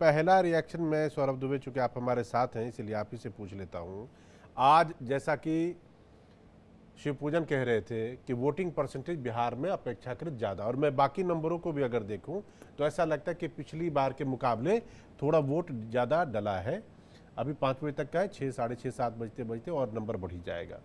पहला रिएक्शन मैं सौरभ दुबे, चूंकि आप हमारे साथ हैं इसलिए आप ही से पूछ लेता हूं। आज जैसा कि शिवपूजन कह रहे थे कि वोटिंग परसेंटेज बिहार में अपेक्षाकृत ज़्यादा, और मैं बाकी नंबरों को भी अगर देखूं तो ऐसा लगता है कि पिछली बार के मुकाबले थोड़ा वोट ज़्यादा डला है। अभी 5 बजे तक का है, 6, साढ़े 6, 7 बजते बजते और नंबर बढ़ ही जाएगा।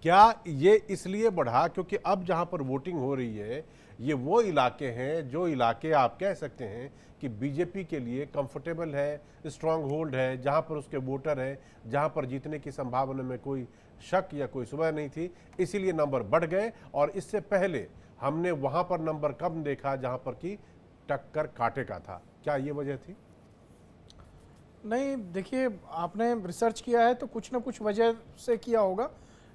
क्या ये इसलिए बढ़ा क्योंकि अब जहां पर वोटिंग हो रही है ये वो इलाके हैं जो इलाके आप कह सकते हैं कि बीजेपी के लिए कंफर्टेबल है, स्ट्रांग होल्ड है, जहां पर उसके वोटर हैं, जहां पर जीतने की संभावना में कोई शक या कोई सुबह नहीं थी, इसीलिए नंबर बढ़ गए। और इससे पहले हमने वहां पर नंबर कम देखा जहां पर कि टक्कर कांटे का था। क्या ये वजह थी? नहीं, देखिए, आपने रिसर्च किया है तो कुछ ना कुछ वजह से किया होगा,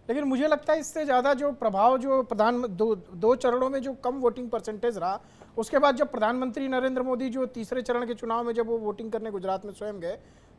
लेकिन मुझे लगता है इससे ज़्यादा जो प्रभाव जो दो चरणों में जो कम वोटिंग परसेंटेज रहा, उसके बाद जब प्रधानमंत्री नरेंद्र मोदी जो तीसरे चरण के चुनाव में जब वो वोटिंग करने गुजरात में स्वयं गए,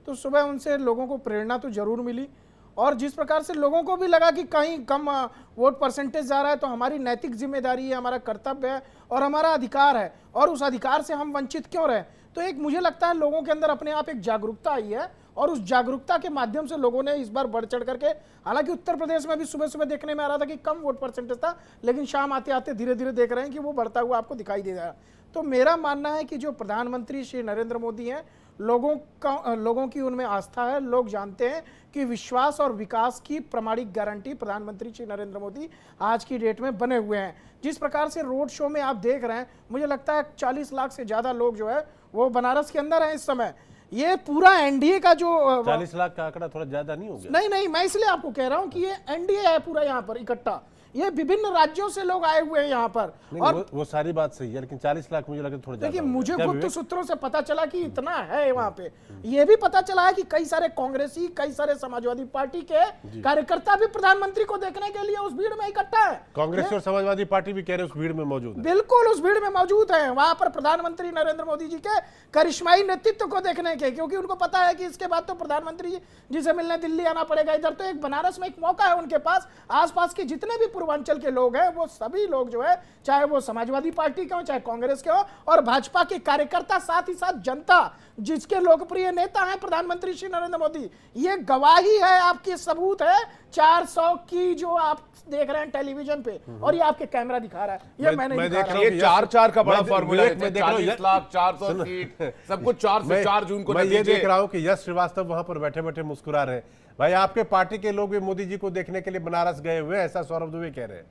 तो सुबह उनसे लोगों को प्रेरणा तो जरूर मिली। और जिस प्रकार से लोगों को भी लगा कि कहीं कम वोट परसेंटेज जा रहा है तो हमारी नैतिक जिम्मेदारी है, हमारा कर्तव्य है और हमारा अधिकार है, और उस अधिकार से हम वंचित क्यों रहे। तो एक मुझे लगता है लोगों के अंदर अपने आप एक जागरूकता आई है, और उस जागरूकता के माध्यम से लोगों ने इस बार बढ़ चढ़ करके, हालांकि उत्तर प्रदेश में भी सुबह सुबह देखने में आ रहा था कि कम वोट परसेंटेज था, लेकिन शाम आते आते धीरे धीरे देख रहे हैं कि वो बढ़ता हुआ आपको दिखाई दे रहा है। तो मेरा मानना है कि जो प्रधानमंत्री श्री नरेंद्र मोदी हैं, लोगों की उनमें आस्था है। लोग जानते हैं कि विश्वास और विकास की प्रामाणिक गारंटी प्रधानमंत्री श्री नरेंद्र मोदी आज की डेट में बने हुए हैं। जिस प्रकार से रोड शो में आप देख रहे हैं, मुझे लगता है 40 लाख से ज्यादा लोग जो है वो बनारस के अंदर हैं इस समय। ये पूरा एनडीए का जो 40 लाख का आंकड़ा थोड़ा ज्यादा नहीं हो गया? नहीं नहीं, मैं इसलिए आपको कह रहा हूं कि ये एनडीए है पूरा यहाँ पर इकट्ठा, ये विभिन्न राज्यों से लोग आए हुए हैं यहाँ पर। और वो सारी बात सही है, लेकिन 40 लाख मुझे लगा थोड़ा ज्यादा। देखिए, मुझे गुप्त सूत्रों से पता चला कि इतना है वहां पे। ये भी पता चला है कि कई सारे कांग्रेसी, कई सारे समाजवादी पार्टी के कार्यकर्ता भी प्रधानमंत्री को देखने के लिए उस भीड़ में इकट्ठा है। कांग्रेस और समाजवादी पार्टी भी कह रहे हैं उस भीड़ में मौजूद है। बिल्कुल उस भीड़ में मौजूद है, वहां पर प्रधानमंत्री नरेंद्र मोदी जी के करिश्माई नेतृत्व को देखने के, क्योंकि उनको पता है कि इसके बाद तो प्रधानमंत्री जी से मिलने दिल्ली आना पड़ेगा। इधर तो एक बनारस में एक मौका है उनके पास। आसपास के जितने भी पूर्वांचल के लोग हैं, वो सभी लोग जो है, चाहे वो समाजवादी पार्टी के हो, चाहे कांग्रेस के हो, और भाजपा के कार्यकर्ता, साथ ही साथ जनता, जिसके लोकप्रिय नेता हैं प्रधानमंत्री श्री नरेंद्र मोदी, ये गवाही है, आपकी सबूत है 400 की जो आप देख रहे हैं टेलीविजन पे, और ये आपके कैमरा दिखा रहा है, ये मैं नहीं दिखा रहा हूं। ये 4-4 का बड़ा फॉर्मूला है, मैं देख रहा हूं 40 लाख 400 सीट, सब कुछ 4 से 4 जून को। मैं ये देख रहा हूं कि यश श्रीवास्तव वहां पर बैठे बैठे मुस्कुरा रहे हैं। भाई, आपके पार्टी के लोग भी मोदी जी को देखने के लिए बनारस गए हुए, ऐसा सौरभ दुबे कह रहे हैं।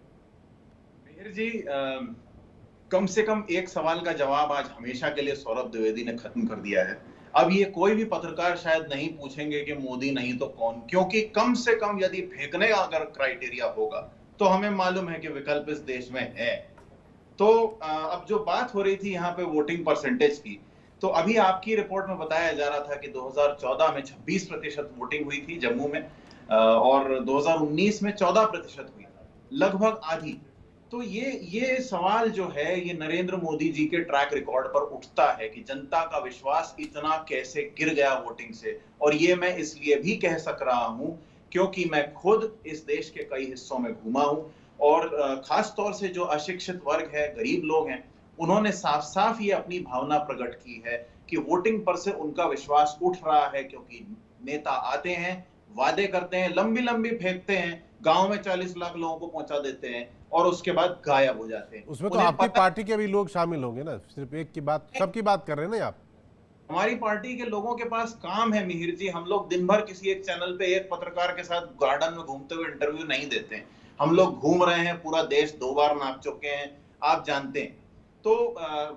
मिहिर जी, कम से कम एक सवाल का जवाब आज हमेशा के लिए सौरभ द्विवेदी ने खत्म कर दिया है। अब ये कोई भी पत्रकार शायद नहीं पूछेंगे कि मोदी नहीं तो कौन, क्योंकि कम से कम यदि फेंकने का अगर क्राइटेरिया होगा तो हमें मालूम है कि विकल्प इस देश में है। तो अब जो बात हो रही थी यहाँ पे वोटिंग परसेंटेज की, तो अभी आपकी रिपोर्ट में बताया जा रहा था कि 2014 में 26% वोटिंग हुई थी जम्मू में, और 2019 में 14% हुई, लगभग आधी। तो ये सवाल जो है, ये नरेंद्र मोदी जी के ट्रैक रिकॉर्ड पर उठता है कि जनता का विश्वास इतना कैसे गिर गया वोटिंग से। और ये मैं इसलिए भी कह सक रहा हूं क्योंकि मैं खुद इस देश के कई हिस्सों में घूमा हूं, और खास तौर से जो अशिक्षित वर्ग है, गरीब लोग हैं, उन्होंने साफ साफ ये अपनी भावना प्रकट की है कि वोटिंग पर से उनका विश्वास उठ रहा है, क्योंकि नेता आते हैं, वादे करते हैं, लंबी लंबी फेंकते हैं, गांव में 40 लाख लोगों को पहुंचा देते हैं और उसके बाद गायब हो जाते हैं। उसमें तो आपकी पार्टी के भी लोग शामिल होंगे ना, सिर्फ एक की बात, सबकी बात कर रहे हैं ना आप। हमारी पार्टी के लोगों के पास काम है मिहिर जी। हम लोग दिन भर किसी एक चैनल पे एक पत्रकार के साथ गार्डन में घूमते हुए इंटरव्यू नहीं देते हैं। हम लोग घूम रहे हैं, पूरा देश 2 बार नाप चुके हैं, आप जानते हैं। तो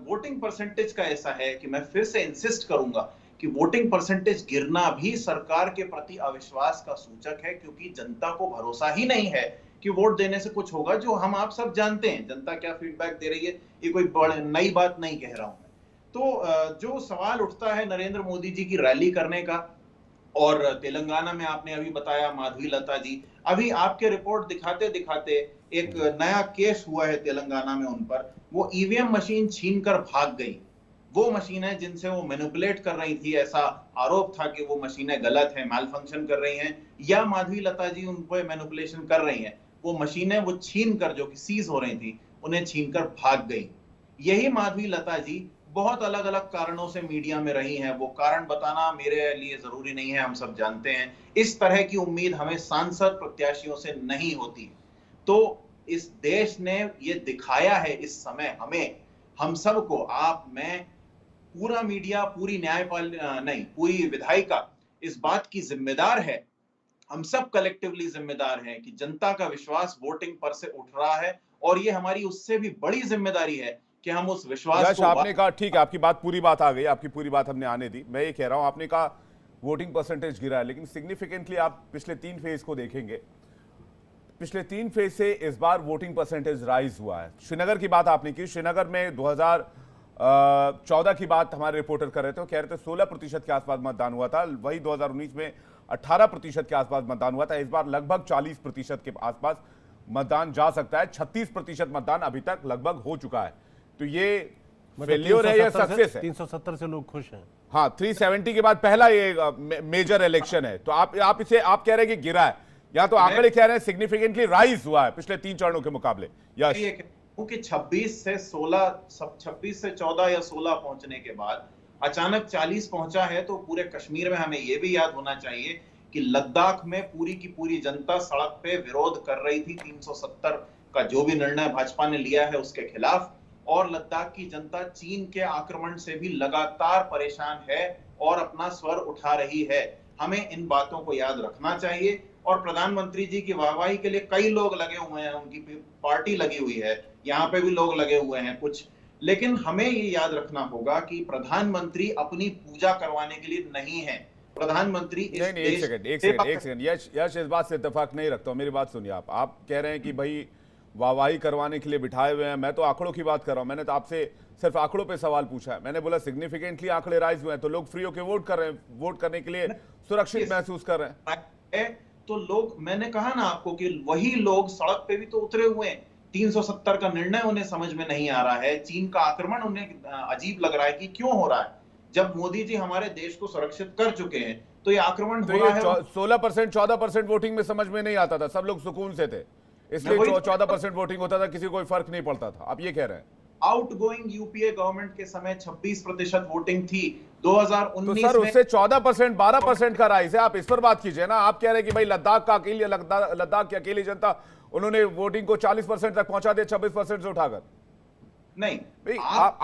वोटिंग परसेंटेज का ऐसा है कि मैं फिर से इंसिस्ट करूंगा कि वोटिंग परसेंटेज गिरना भी सरकार के प्रति अविश्वास का सूचक है, क्योंकि जनता को भरोसा ही नहीं है कि वोट देने से कुछ होगा, जो हम आप सब जानते हैं जनता क्या फीडबैक दे रही है। ये कोई बड़ी नई बात नहीं कह रहा हूं मैं। तो जो सवाल उठता है नरेंद्र मोदी जी की रैली करने का, और तेलंगाना में आपने अभी बताया माधवी लता जी, अभी आपके रिपोर्ट दिखाते दिखाते एक नया केस हुआ है तेलंगाना में उन पर। वो ईवीएम मशीन छीनकर भाग गई। वो मशीनें जिनसे वो मैनिपुलेट कर रही थी, ऐसा आरोप था कि वो मशीनें गलत हैं, मैल फंक्शन कर रही हैं, या माधवी लता जी उन पर मैनिपुलेशन कर रही हैं। वो मशीनें वो छीन कर, जो कि सीज हो रही थी, उन्हें छीनकर भाग गई। यही माधवी लता जी बहुत अलग अलग कारणों से मीडिया में रही हैं। वो कारण बताना मेरे लिए जरूरी नहीं है, हम सब जानते हैं। इस तरह की उम्मीद हमें सांसद प्रत्याशियों से नहीं होती। तो इस देश ने ये दिखाया है इस समय हमें, हम सबको, आप, मैं, पूरा मीडिया, पूरी पूरी विधायिका इस बात की जिम्मेदार है, हम सब कलेक्टिवली जिम्मेदार हैं कि जनता का विश्वास वोटिंग पर से उठ रहा है, और ये हमारी उससे भी बड़ी जिम्मेदारी है कि हम उस विश्वास यश, को आपने कहा, ठीक है, आपकी बात, पूरी बात आ गई, आपकी पूरी बात हमने आने दी। मैं ये कह रहा हूं, आपने कहा वोटिंग परसेंटेज गिरा है, लेकिन सिग्निफिकेंटली आप पिछले 3 फेज को देखेंगे, पिछले 3 फेज से इस बार वोटिंग परसेंटेज राइज हुआ है। श्रीनगर की बात आपने की, श्रीनगर में 2014 की बात हमारे रिपोर्टर कर रहे थे, कह रहे थे 16% के आसपास मतदान हुआ था, वही 2019 में 18% के आसपास मतदान हुआ था। इस बार लगभग 40% के आसपास मतदान जा सकता है। 36% मतदान अभी तक लगभग हो चुका है। तो ये फेल्योर है या सक्सेस है? 370 से लोग खुश हैं। हाँ, 370 के बाद पहला ये मेजर इलेक्शन है। तो आप इसे आप कह रहे हैं कि गिरा है, या तो आंकड़े कह रहे हैं सिग्निफिकेंटली राइज हुआ है पिछले 3 चरणों के मुकाबले? यश, कि 26 से 14 या 16 पहुंचने के बाद अचानक 40 पहुंचा है, तो पूरे कश्मीर में हमें यह भी याद होना चाहिए कि लद्दाख में पूरी की पूरी जनता सड़क पे विरोध कर रही थी 370 का जो भी निर्णय भाजपा ने लिया है उसके खिलाफ, और लद्दाख की जनता चीन के आक्रमण से भी लगातार परेशान है और अपना स्वर उठा रही है। हमें इन बातों को याद रखना चाहिए, और प्रधानमंत्री जी की वाहवाही के लिए कई लोग लगे हुए हैं, उनकी पार्टी लगी हुई है, यहाँ पे भी लोग लगे हुए हैं कुछ, लेकिन हमें ये याद रखना होगा कि प्रधानमंत्री अपनी पूजा करवाने के लिए नहीं है। प्रधानमंत्री एक सेकंड यश, इस बात से इत्तेफाक नहीं रखता हूं, मेरी बात सुनिए। आप कह रहे हैं कि भाई वाहवाही करवाने के लिए बिठाए हुए हैं, मैं तो आंकड़ों की बात कर रहा हूं। मैंने तो आपसे सिर्फ आंकड़ों पे सवाल पूछा है। मैंने बोला सिग्निफिकेंटली आंकड़े राइज हुए हैं, तो लोग फ्री होकर वोट कर रहे हैं, वोट करने के लिए सुरक्षित महसूस कर रहे हैं। तो लोग, मैंने कहा ना आपको कि वही लोग सड़क पे भी तो उतरे हुए हैं। 370 का निर्णय उन्हें समझ में नहीं आ रहा है, चीन का आक्रमण उन्हें अजीब लग रहा है कि क्यों हो रहा है, जब मोदी जी हमारे देश को सुरक्षित कर चुके हैं, तो ये आक्रमण हो रहा है। 16% 14% वोटिंग में समझ में नहीं आता था, सब लोग सुकून से थे, इसलिए 14% वोटिंग होता था, किसी को कोई फर्क नहीं पड़ता था। आप ये कह रहे हैं आउटगोइंग यूपीए गवर्नमेंट के समय 26% वोटिंग थी। 2019 तो सर उससे 14% 12% का राइज है। आप इस पर बात कीजिए ना। आप कह रहे हैं कि भाई लद्दाख की अकेली जनता, उन्होंने वोटिंग को 40% तक पहुंचा दिया 26% से उठाकर। नहीं भाई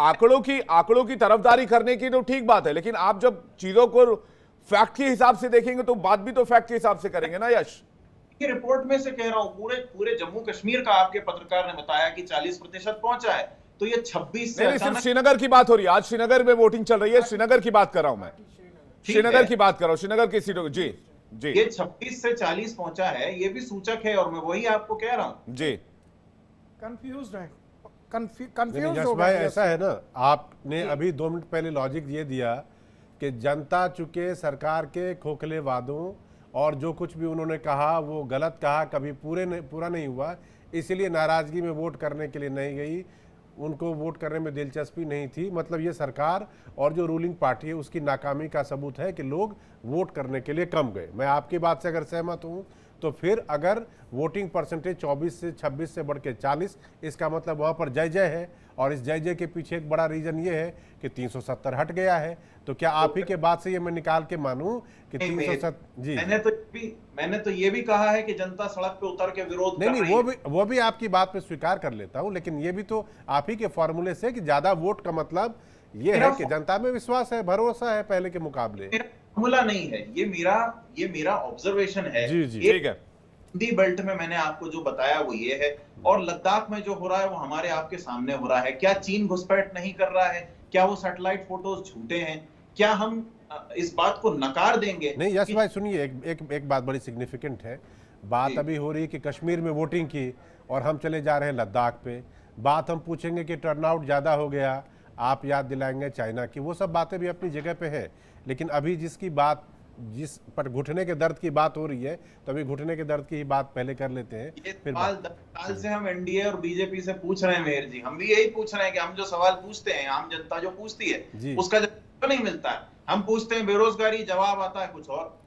आंकड़ों की तरफदारी करने की तो ठीक बात है, लेकिन आप जब चीजों को फैक्ट के हिसाब से देखेंगे तो बात भी तो फैक्ट के हिसाब से करेंगे ना। यश, की रिपोर्ट में से कह रहा हूं, पूरे जम्मू कश्मीर का आपके पत्रकार ने बताया कि 40% पहुंचा है, तो ये 26 से नहीं, सिर्फ श्रीनगर की बात हो रही है। आज श्रीनगर में वोटिंग चल रही है, श्रीनगर की बात कर रहा हूं मैं, श्रीनगर की बात कर रहा हूं, श्रीनगर की सीटों। जी जी, ये 26 से 40 पहुंचा है, ये भी सूचक है, और मैं वही आपको कह रहा हूं। जी, कंफ्यूज्ड है, नहीं, कंफ्यूज यश हो भाई, गए। ऐसा है ना, आपने अभी 2 मिनट पहले लॉजिक ये दिया कि जनता चूंकि सरकार के खोखले वादों और जो कुछ भी उन्होंने कहा वो गलत कहा, कभी पूरा नहीं हुआ, इसलिए नाराजगी में वोट करने के लिए नहीं गई, उनको वोट करने में दिलचस्पी नहीं थी। मतलब ये सरकार और जो रूलिंग पार्टी है उसकी नाकामी का सबूत है कि लोग वोट करने के लिए कम गए। मैं आपकी बात से अगर सहमत हूँ तो फिर अगर वोटिंग परसेंटेज 24 से 26 से बढ़ के 40, इसका मतलब वहाँ पर जय जय है, और इस जय जय के पीछे एक बड़ा रीजन ये है कि 370 हट गया है। तो क्या आप ही के बात से ये मैं निकाल के मानूं कि 370? जी, मैंने तो ये भी कहा है कि जनता सड़क पे उतर के विरोध कर रही है। वो भी आपकी बात पे स्वीकार कर लेता हूं, लेकिन ये भी तो आप ही के फॉर्मूले से कि ज्यादा वोट का मतलब ये है कि जनता में विश्वास है, भरोसा है पहले के मुकाबले। फॉर्मूला नहीं है, ये मेरा ऑब्जर्वेशन है। जी जी, ठीक है। हिंदी बेल्ट में मैंने आपको जो बताया वो ये है, और लद्दाख में जो हो रहा है वो हमारे आपके सामने हो रहा है। क्या चीन घुसपैठ नहीं कर रहा है? क्या वो सैटेलाइट फोटोज झूठे हैं? क्या हम इस बात को नकार देंगे? नहीं यश भाई सुनिए, एक बात बड़ी सिग्निफिकेंट है। बात अभी हो रही है कि कश्मीर में वोटिंग की, और हम चले जा रहे हैं लद्दाख पे। बात हम पूछेंगे कि टर्नआउट ज़्यादा हो गया, आप याद दिलाएंगे चाइना की, वो सब बातें भी अपनी जगह पे है। लेकिन अभी जिस पर घुटने के दर्द की बात हो रही है, तो अभी घुटने के दर्द की ही बात पहले कर लेते हैं। ये सवाल 10 साल से हम एनडीए और बीजेपी से पूछ रहे हैं मेहर जी, हम भी यही पूछ रहे हैं कि हम जो सवाल पूछते हैं, आम जनता जो पूछती है उसका जवाब नहीं मिलता है। हम पूछते हैं बेरोजगारी, जवाब आता है कुछ और।